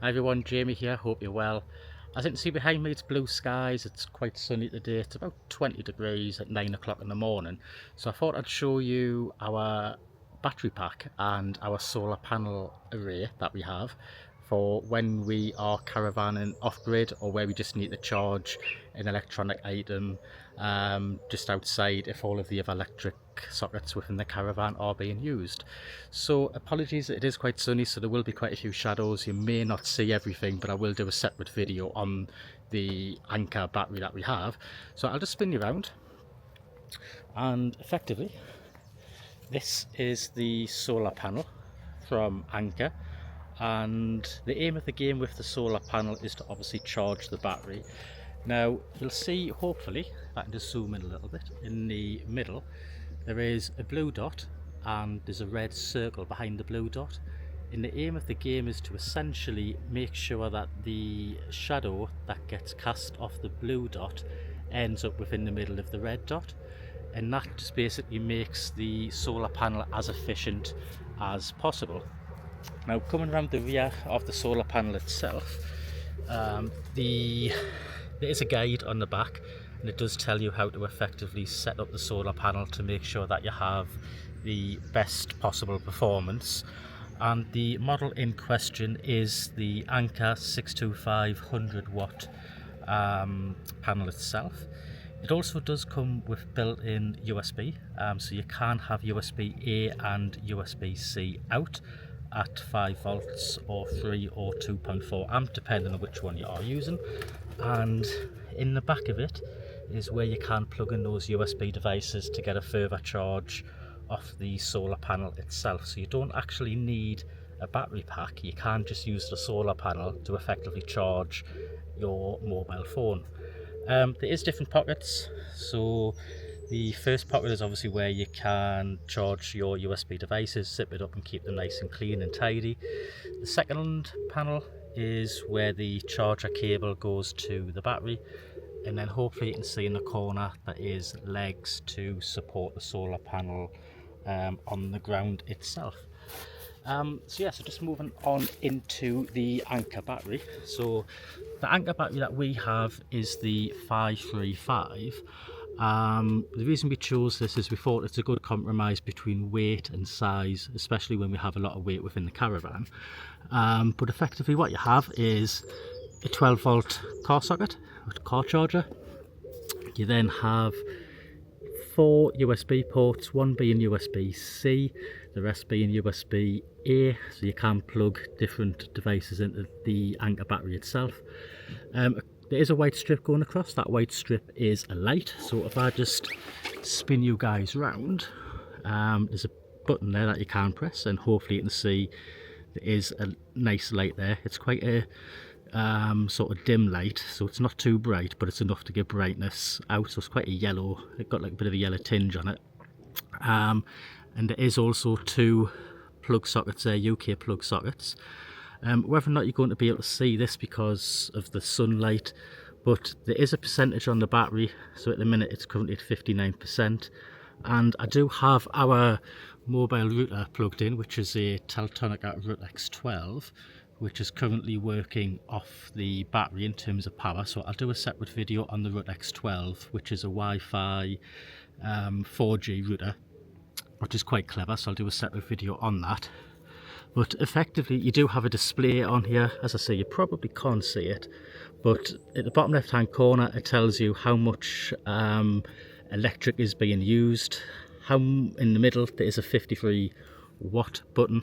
Hi everyone, Jamie here, hope you're well. As you can see behind me, it's blue skies, it's quite sunny today, it's about 20 degrees at 9 o'clock in the morning. So I thought I'd show you our battery pack and our solar panel array that we have for when we are caravanning off-grid or where we just need to charge an electronic item just outside if all of the other electric sockets within the caravan are being used. So apologies, it is quite sunny, so there will be quite a few shadows. You may not see everything, but I will do a separate video on the Anker battery that we have. So I'll just spin you around, and effectively this is the solar panel from Anker, and the aim of the game with the solar panel is to obviously charge the battery. Now you'll see, hopefully, if I can just zoom in a little bit, in the middle there is a blue dot and there's a red circle behind the blue dot, and the aim of the game is to essentially make sure that the shadow that gets cast off the blue dot ends up within the middle of the red dot, and that just basically makes the solar panel as efficient as possible. Now, coming around the rear of the solar panel itself, there is a guide on the back, and it does tell you how to effectively set up the solar panel to make sure that you have the best possible performance. And the model in question is the Anker 625 100 watt panel itself. It also does come with built-in USB, so you can have USB-A and USB-C out at 5 volts or 3 or 2.4 amp, depending on which one you are using. And in the back of it is where you can plug in those USB devices to get a further charge off the solar panel itself. So you don't actually need a battery pack, you can just use the solar panel to effectively charge your mobile phone. There is different pockets. So the first pocket is obviously where you can charge your USB devices, zip it up and keep them nice and clean and tidy. The second panel is where the charger cable goes to the battery, and then hopefully you can see in the corner that is legs to support the solar panel on the ground itself. So just moving on into the Anker battery. So the Anker battery that we have is the 535. The reason we chose this is we thought it's a good compromise between weight and size, especially when we have a lot of weight within the caravan. But effectively what you have is a 12 volt car socket, car charger. You then have 4 USB ports, one being USB-C, the rest being USB-A, so you can plug different devices into the Anker battery itself. There is a white strip going across. That white strip is a light, so if I just spin you guys round, there's a button there that you can press, and hopefully you can see there is a nice light there. It's quite a sort of dim light, so it's not too bright, but it's enough to give brightness out, so it's quite a yellow, it's got like a bit of a yellow tinge on it. And there is also 2 plug sockets there, UK plug sockets. Whether or not you're going to be able to see this because of the sunlight, but there is a percentage on the battery, so at the minute it's currently at 59%, and I do have our mobile router plugged in, which is a Teltonica Routex 12, which is currently working off the battery in terms of power. So I'll do a separate video on the Routex 12, which is a Wi-Fi 4G router, which is quite clever, so I'll do a separate video on that. But effectively you do have a display on here. As I say, you probably can't see it, but at the bottom left hand corner it tells you how much electric is being used. In the middle there is a 53 watt button,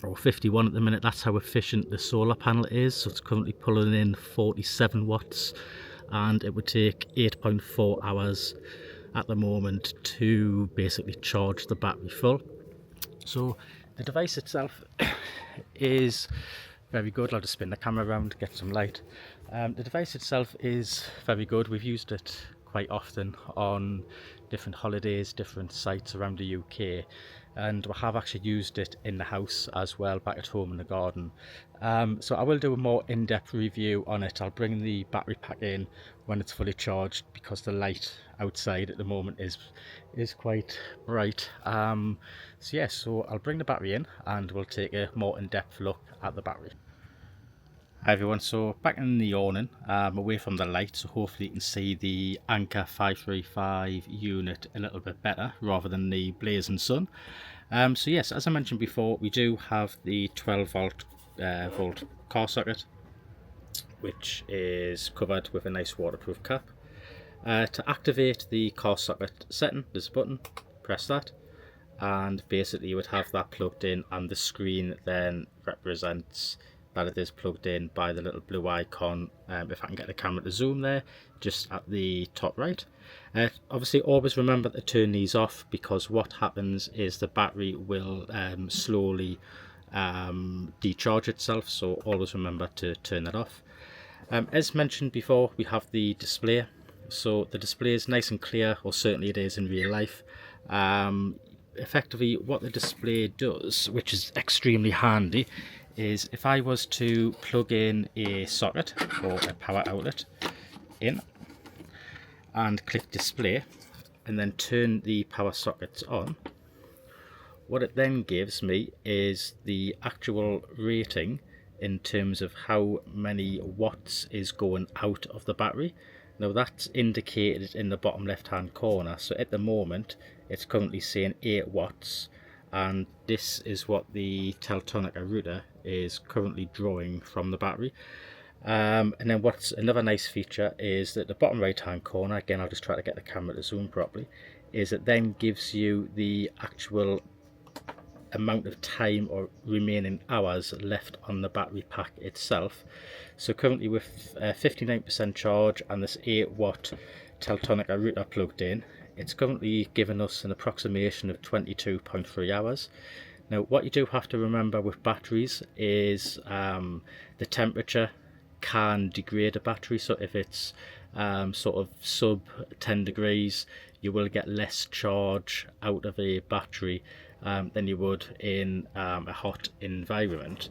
or 51 at the minute. That's how efficient the solar panel is. So it's currently pulling in 47 watts, and it would take 8.4 hours at the moment to basically charge the battery full. So the device itself is very good. I'll just spin the camera around to get some light. The device itself is very good. We've used it quite often on different holidays, different sites around the UK, and we have actually used it in the house as well, back at home in the garden. So I will do a more in-depth review on it. I'll bring the battery pack in when it's fully charged, because the light outside at the moment is quite bright. So I'll bring the battery in and we'll take a more in-depth look at the battery. Hi everyone, so back in the awning, away from the light, so hopefully you can see the Anker 535 unit a little bit better rather than the blazing sun. So yes, as I mentioned before, we do have the 12 volt car socket, which is covered with a nice waterproof cap. To activate the car socket setting, there's a button, press that, and basically you would have that plugged in, and the screen then represents that it is plugged in by the little blue icon. If I can get the camera to zoom there, just at the top right. Obviously always remember to turn these off, because what happens is the battery will slowly decharge itself, so always remember to turn that off. As mentioned before, we have the display. So the display is nice and clear, or certainly it is in real life. Effectively what the display does, which is extremely handy, is if I was to plug in a socket or a power outlet in and click display and then turn the power sockets on, what it then gives me is the actual rating in terms of how many watts is going out of the battery. Now that's indicated in the bottom left hand corner, so at the moment it's currently saying 8 watts, and this is what the Teltonica router is currently drawing from the battery. And then what's another nice feature is that the bottom right hand corner, again I'll just try to get the camera to zoom properly, is it then gives you the actual amount of time or remaining hours left on the battery pack itself. So currently with 59% charge and this 8 watt Teltonica router plugged in, it's currently giving us an approximation of 22.3 hours. Now what you do have to remember with batteries is the temperature can degrade a battery. So if it's sort of sub 10 degrees, you will get less charge out of a battery than you would in a hot environment.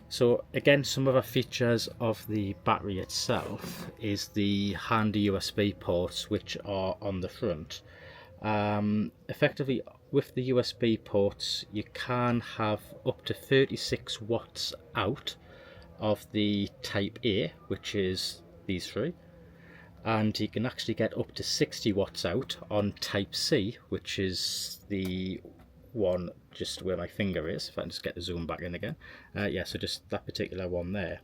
So again, some other features of the battery itself is the handy USB ports which are on the front. Effectively with the USB ports you can have up to 36 watts out of the type A, which is these three, and you can actually get up to 60 watts out on type C, which is the one just where my finger is. If I can just get the zoom back in again, yeah, so just that particular one there.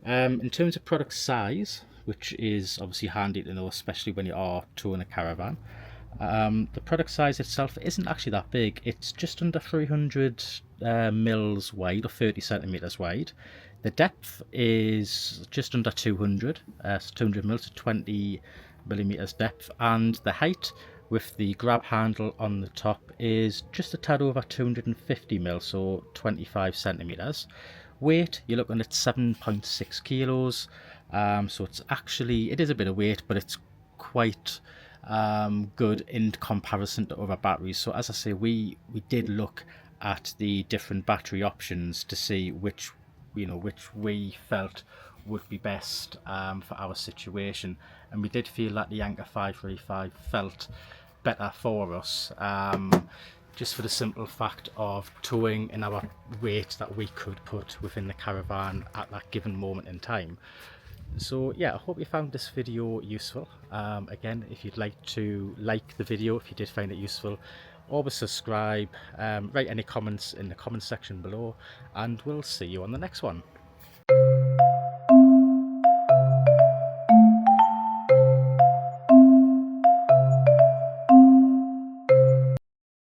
In terms of product size, which is obviously handy to know, especially when you are towing a caravan, the product size itself isn't actually that big. It's just under 300 mils wide, or 30 centimeters wide. The depth is just under 200, so 200 mils to 20 millimeters depth, and the height with the grab handle on the top is just a tad over 250 mils, so 25 centimeters. Weight, you're looking at 7.6 kilos. So it's actually, it is a bit of weight, but it's quite good in comparison to other batteries. So as I say, we did look at the different battery options to see which we felt would be best for our situation, and we did feel that the Anker 535 felt better for us, just for the simple fact of towing in our weight that we could put within the caravan at that given moment in time. So yeah, I hope you found this video useful. Again, if you'd like to like the video, if you did find it useful, always subscribe, write any comments in the comment section below, and we'll see you on the next one.